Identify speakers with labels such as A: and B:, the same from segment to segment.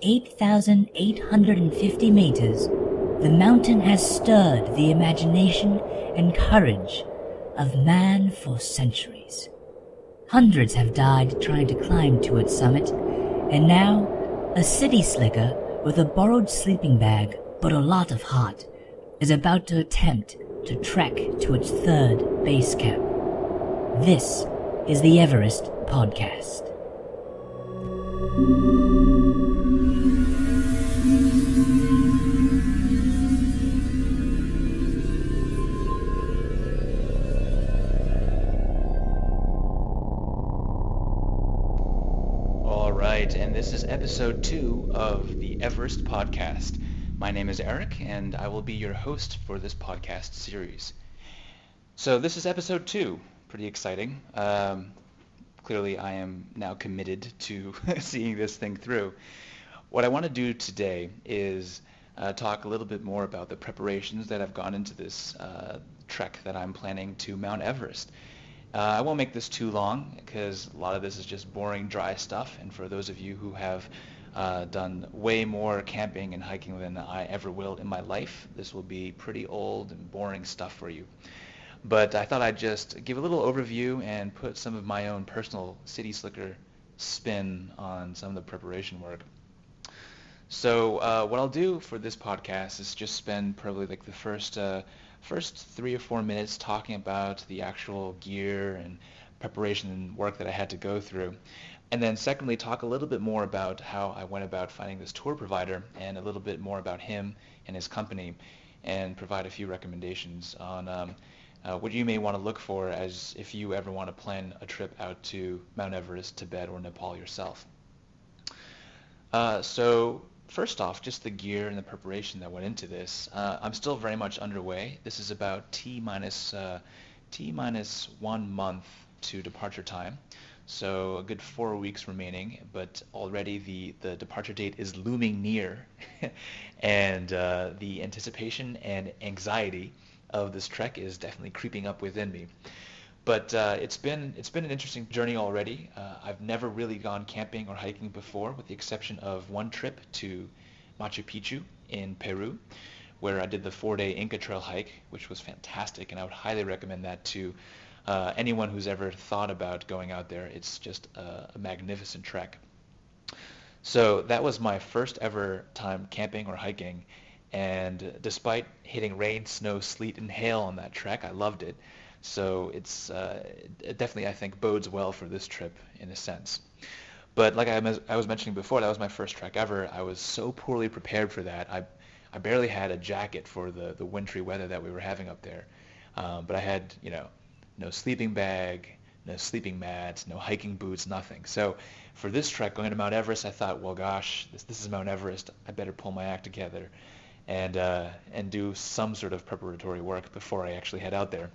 A: 8,850 meters, the mountain has stirred the imagination and courage of man for centuries. Hundreds have died trying to climb to its summit, and now a city slicker with a borrowed sleeping bag but a lot of heart is about to attempt to trek to its third base camp. This is the Everest Podcast.
B: All right, and this is episode 2 of the Everest Podcast. My name is Eric, and I will be your host for this podcast series. So this is episode 2. Pretty exciting. Clearly, I am now committed to seeing this thing through. What I want to do today is talk a little bit more about the preparations that have gone into this trek that I'm planning to Mount Everest. I won't make this too long because a lot of this is just boring, dry stuff. And for those of you who have done way more camping and hiking than I ever will in my life, this will be pretty old and boring stuff for you. But I thought I'd just give a little overview and put some of my own personal city slicker spin on some of the preparation work. So what I'll do for this podcast is just spend probably like the first 3 or 4 minutes talking about the actual gear and preparation and work that I had to go through. And then secondly, talk a little bit more about how I went about finding this tour provider and a little bit more about him and his company, and provide a few recommendations on what you may want to look for as if you ever want to plan a trip out to Mount Everest, Tibet, or Nepal yourself. So first off, just the gear and the preparation that went into this. I'm still very much underway. This is about T minus 1 month to departure time. So a good 4 weeks remaining, but already the departure date is looming near, and the anticipation and anxiety of this trek is definitely creeping up within me. But it's been an interesting journey already. I've never really gone camping or hiking before, with the exception of one trip to Machu Picchu in Peru, where I did the 4-day Inca Trail hike, which was fantastic, and I would highly recommend that to anyone who's ever thought about going out there. It's just a magnificent trek. So that was my first ever time camping or hiking, and despite hitting rain, snow, sleet, and hail on that trek, I loved it. So it definitely, I think, bodes well for this trip in a sense. But like I was mentioning before, that was my first trek ever. I was so poorly prepared for that. I barely had a jacket for the wintry weather that we were having up there. But I had, no sleeping bag, no sleeping mat, no hiking boots, nothing. So for this trek going to Mount Everest, I thought, well, gosh, this is Mount Everest. I better pull my act together and do some sort of preparatory work before I actually head out there.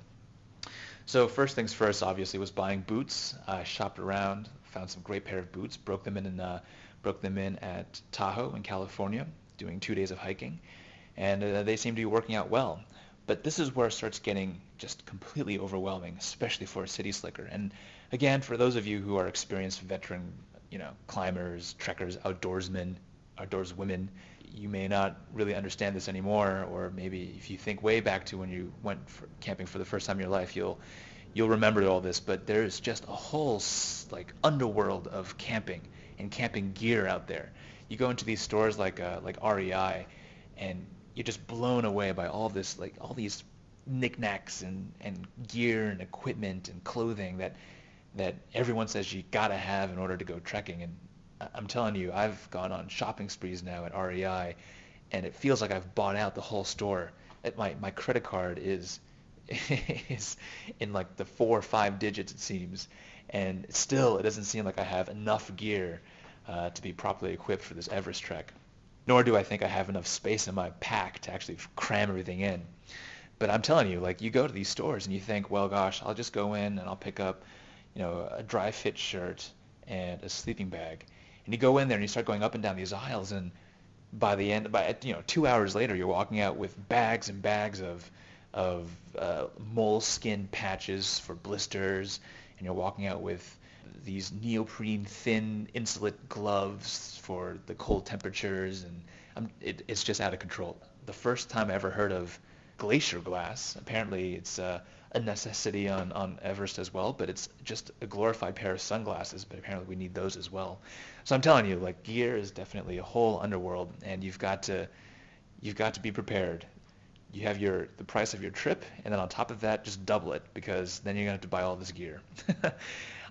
B: So first things first, obviously, was buying boots. I shopped around, found some great pair of boots, broke them in at Tahoe in California, doing 2 days of hiking, and they seem to be working out well. But this is where it starts getting just completely overwhelming, especially for a city slicker. And again, for those of you who are experienced veteran, climbers, trekkers, outdoorswomen, you may not really understand this anymore, or maybe if you think way back to when you went camping for the first time in your life, you'll remember all this. But there's just a whole underworld of camping and camping gear out there. You go into these stores like REI, and you're just blown away by all this, all these knickknacks and gear and equipment and clothing that everyone says you gotta have in order to go trekking. And I'm telling you, I've gone on shopping sprees now at REI, and it feels like I've bought out the whole store. My credit card is in the 4 or 5 digits, it seems, and still it doesn't seem like I have enough gear to be properly equipped for this Everest trek. Nor do I think I have enough space in my pack to actually cram everything in. But I'm telling you, you go to these stores and you think, well, gosh, I'll just go in and I'll pick up, a dry fit shirt and a sleeping bag. And you go in there and you start going up and down these aisles, and by 2 hours later, you're walking out with bags and bags of moleskin patches for blisters, and you're walking out with these neoprene thin insulate gloves for the cold temperatures, and it's just out of control. The first time I ever heard of glacier glass, apparently it's a necessity on Everest as well, but it's just a glorified pair of sunglasses, but apparently we need those as well. So I'm telling you, like, gear is definitely a whole underworld, and you've got to be prepared. You have the price of your trip, and then on top of that, just double it, because then you're gonna have to buy all this gear.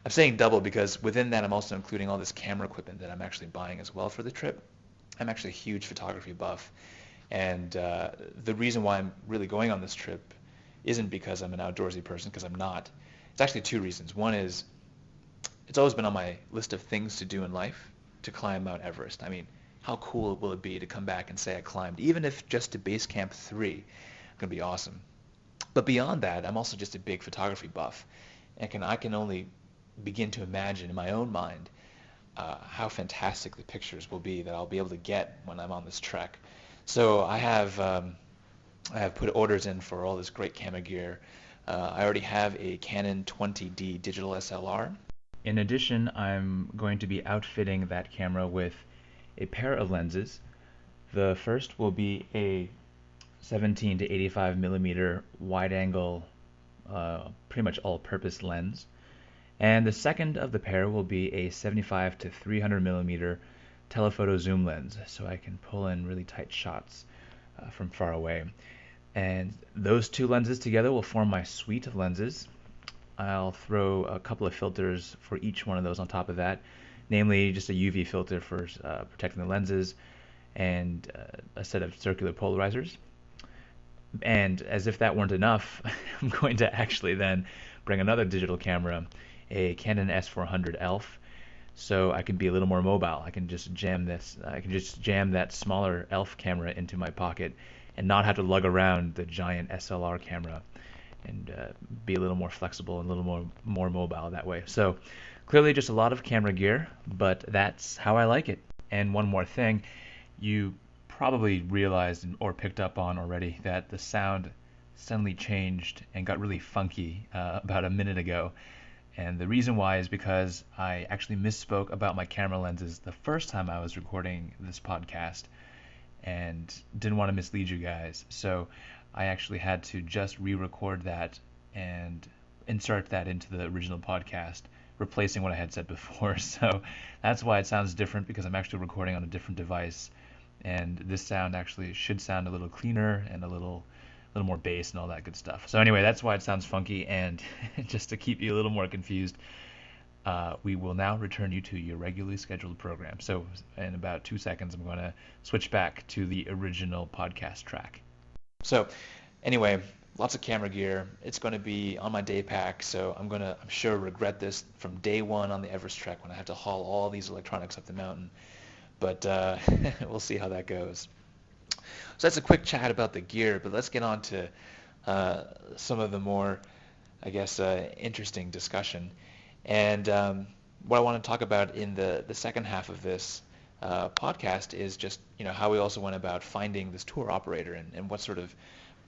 B: I'm saying double because within that, I'm also including all this camera equipment that I'm actually buying as well for the trip. I'm actually a huge photography buff, and the reason why I'm really going on this trip isn't because I'm an outdoorsy person, because I'm not. It's actually two reasons. One is it's always been on my list of things to do in life to climb Mount Everest. I mean, how cool will it be to come back and say I climbed, even if just to base camp 3? It's going to be awesome. But beyond that, I'm also just a big photography buff, and I can only begin to imagine in my own mind how fantastic the pictures will be that I'll be able to get when I'm on this trek. So I have put orders in for all this great camera gear. I already have a Canon 20D digital SLR. In addition, I'm going to be outfitting that camera with a pair of lenses. The first will be a 17 to 85 millimeter wide angle, pretty much all-purpose lens. And the second of the pair will be a 75 to 300 millimeter telephoto zoom lens, so I can pull in really tight shots from far away. And those two lenses together will form my suite of lenses. I'll throw a couple of filters for each one of those on top of that, namely just a UV filter for protecting the lenses and a set of circular polarizers. And as if that weren't enough, I'm going to actually then bring another digital camera, a Canon S400 ELPH, so I can be a little more mobile. I can just jam that smaller ELPH camera into my pocket and not have to lug around the giant SLR camera, and be a little more flexible and a little more mobile that way. So clearly just a lot of camera gear, but that's how I like it. And one more thing, you probably realized or picked up on already that the sound suddenly changed and got really funky about a minute ago. And the reason why is because I actually misspoke about my camera lenses the first time I was recording this podcast and didn't want to mislead you guys. So I actually had to just re-record that and insert that into the original podcast, replacing what I had said before. So that's why it sounds different, because I'm actually recording on a different device, and this sound actually should sound a little cleaner and a little more bass and all that good stuff. So anyway, that's why it sounds funky, and just to keep you a little more confused, we will now return you to your regularly scheduled program. So in about 2 seconds, I'm going to switch back to the original podcast track. So anyway, lots of camera gear. It's going to be on my day pack, so I'm sure regret this from day one on the Everest trek when I have to haul all these electronics up the mountain. But we'll see how that goes. So that's a quick chat about the gear, but let's get on to some of the more, I guess, interesting discussion. And what I want to talk about in the second half of this podcast is just, how we also went about finding this tour operator and what sort of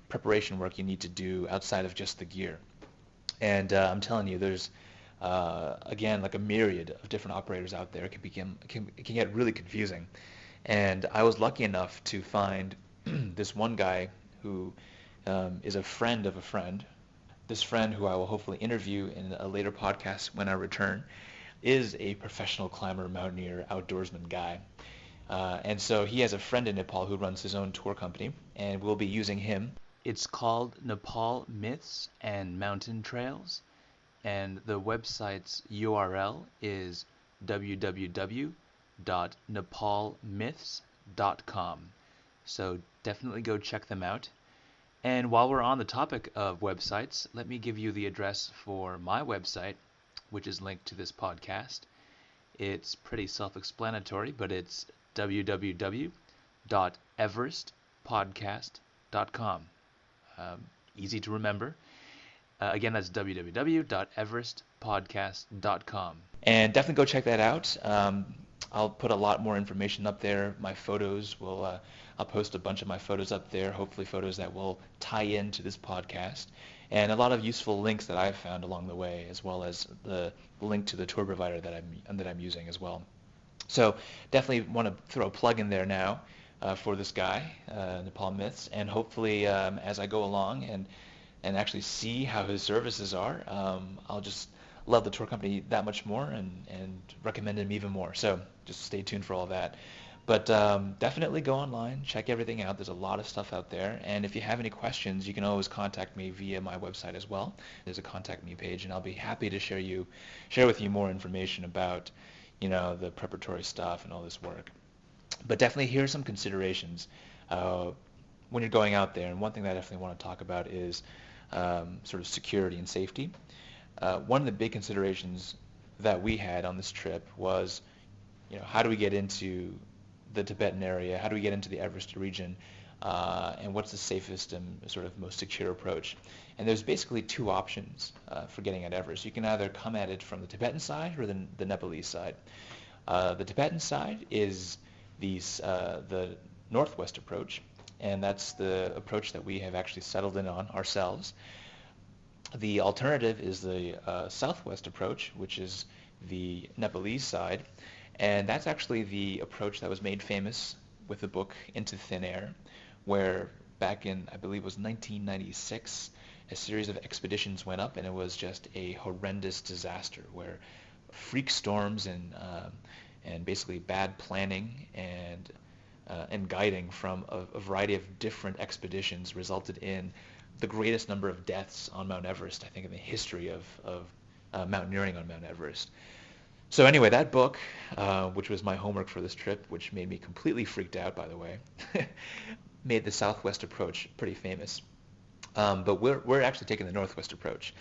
B: preparation work you need to do outside of just the gear. And I'm telling you, there's again, like a myriad of different operators out there. It can get really confusing. And I was lucky enough to find this one guy who is a friend of a friend. This friend, who I will hopefully interview in a later podcast when I return, is a professional climber, mountaineer, outdoorsman guy. And so he has a friend in Nepal who runs his own tour company, and we'll be using him. It's called Nepal Myths and Mountain Trails, and the website's URL is www.nepalmyths.com. So definitely go check them out. And while we're on the topic of websites, let me give you the address for my website, which is linked to this podcast. It's pretty self-explanatory, but it's www.everestpodcast.com. Easy to remember. Again, that's www.everestpodcast.com. And definitely go check that out. I'll put a lot more information up there. My photos will, I'll post a bunch of my photos up there, hopefully photos that will tie into this podcast, and a lot of useful links that I've found along the way, as well as the link to the tour provider that I'm using as well. So definitely want to throw a plug in there now for this guy, Nepal Myths, and hopefully as I go along and actually see how his services are, I'll just love the tour company that much more and recommend him even more. So just stay tuned for all that. But definitely go online, check everything out. There's a lot of stuff out there. And if you have any questions, you can always contact me via my website as well. There's a contact me page, and I'll be happy to share with you more information about, the preparatory stuff and all this work. But definitely here are some considerations when you're going out there. And one thing that I definitely want to talk about is sort of security and safety. One of the big considerations that we had on this trip was, how do we get into the Tibetan area? How do we get into the Everest region? And what's the safest and sort of most secure approach? And there's basically two options for getting at Everest. You can either come at it from the Tibetan side or the Nepalese side. The Tibetan side is the northwest approach, and that's the approach that we have actually settled in on ourselves. The alternative is the southwest approach, which is the Nepalese side, and that's actually the approach that was made famous with the book Into Thin Air, where back in, I believe it was 1996, a series of expeditions went up, and it was just a horrendous disaster where freak storms and basically bad planning and guiding from a variety of different expeditions resulted in the greatest number of deaths on Mount Everest, I think, in the history of mountaineering on Mount Everest. So anyway, that book, which was my homework for this trip, which made me completely freaked out, by the way, made the southwest approach pretty famous. But we're actually taking the northwest approach,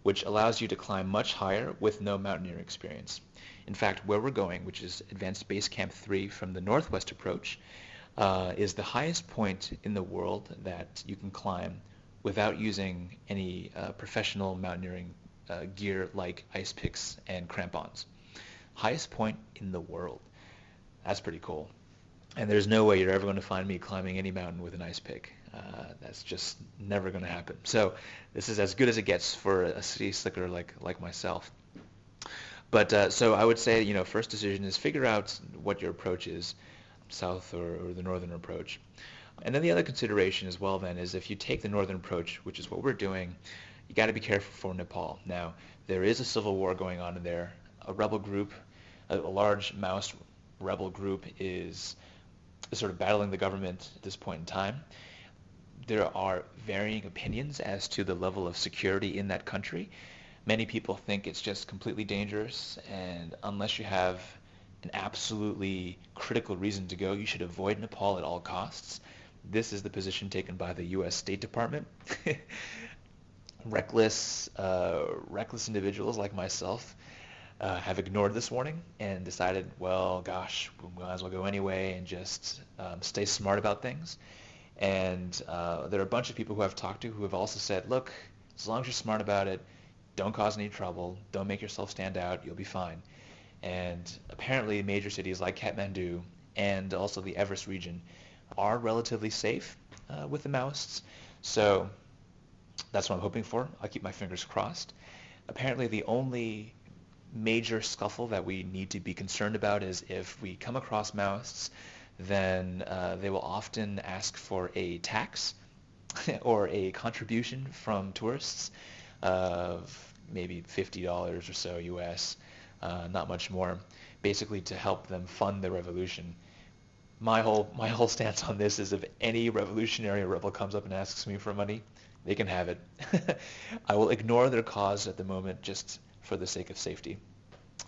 B: which allows you to climb much higher with no mountaineering experience. In fact, where we're going, which is Advanced Base Camp 3 from the northwest approach, is the highest point in the world that you can climb without using any professional mountaineering gear like ice picks and crampons. Highest point in the world. That's pretty cool. And there's no way you're ever going to find me climbing any mountain with an ice pick. That's just never going to happen. So this is as good as it gets for a city slicker like myself. But so I would say, first decision is figure out what your approach is, south or the northern approach. And then the other consideration as well then is if you take the northern approach, which is what we're doing, you got to be careful for Nepal. Now, there is a civil war going on in there. A rebel group, a large Maoist rebel group is sort of battling the government at this point in time. There are varying opinions as to the level of security in that country. Many people think it's just completely dangerous, and unless you have an absolutely critical reason to go, you should avoid Nepal at all costs. This is the position taken by the U.S. State Department. Reckless individuals like myself have ignored this warning and decided, well, gosh, we might as well go anyway and just stay smart about things. And there are a bunch of people who I've talked to who have also said, look, as long as you're smart about it, don't cause any trouble, don't make yourself stand out, you'll be fine. And apparently major cities like Kathmandu and also the Everest region are relatively safe with the Maoists. So that's what I'm hoping for. I'll keep my fingers crossed. Apparently the only major scuffle that we need to be concerned about is if we come across Maoists, then they will often ask for a tax or a contribution from tourists of maybe $50 or so US, not much more, basically to help them fund the revolution. My whole stance on this is if any revolutionary or rebel comes up and asks me for money, they can have it. I will ignore their cause at the moment just for the sake of safety.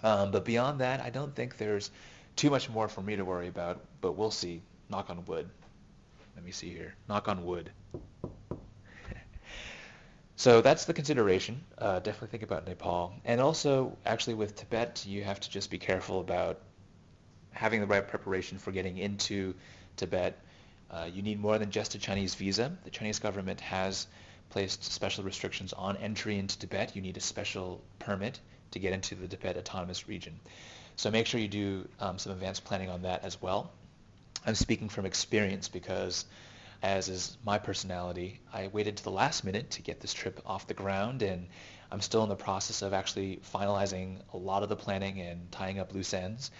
B: But beyond that, I don't think there's too much more for me to worry about, but we'll see. Knock on wood. Let me see here. Knock on wood. So that's the consideration. Definitely think about Nepal. And also, actually with Tibet, you have to just be careful about having the right preparation for getting into Tibet. You need more than just a Chinese visa. The Chinese government has placed special restrictions on entry into Tibet. You need a special permit to get into the Tibet Autonomous Region. So make sure you do some advanced planning on that as well. I'm speaking from experience because, as is my personality, I waited to the last minute to get this trip off the ground, and I'm still in the process of actually finalizing a lot of the planning and tying up loose ends.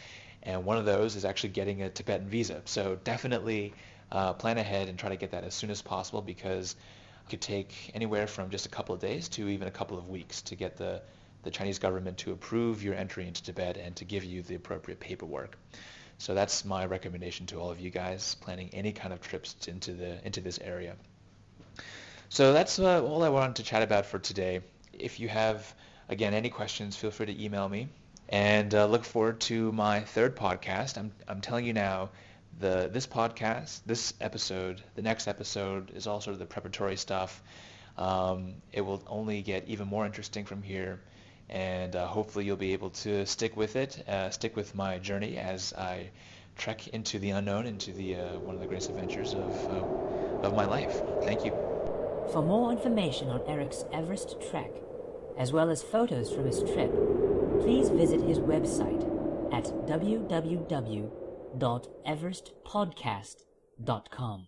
B: And one of those is actually getting a Tibetan visa. So definitely plan ahead and try to get that as soon as possible, because it could take anywhere from just a couple of days to even a couple of weeks to get the Chinese government to approve your entry into Tibet and to give you the appropriate paperwork. So that's my recommendation to all of you guys planning any kind of trips into this area. So that's all I wanted to chat about for today. If you have, again, any questions, feel free to email me. And look forward to my third podcast. I'm telling you now, this podcast, this episode, the next episode is all sort of the preparatory stuff. It will only get even more interesting from here. And hopefully you'll be able to stick with it, stick with my journey as I trek into the unknown, into the one of the greatest adventures of my life. Thank you.
A: For more information on Erick's Everest trek, as well as photos from his trip, please visit his website at www.everestpodcast.com.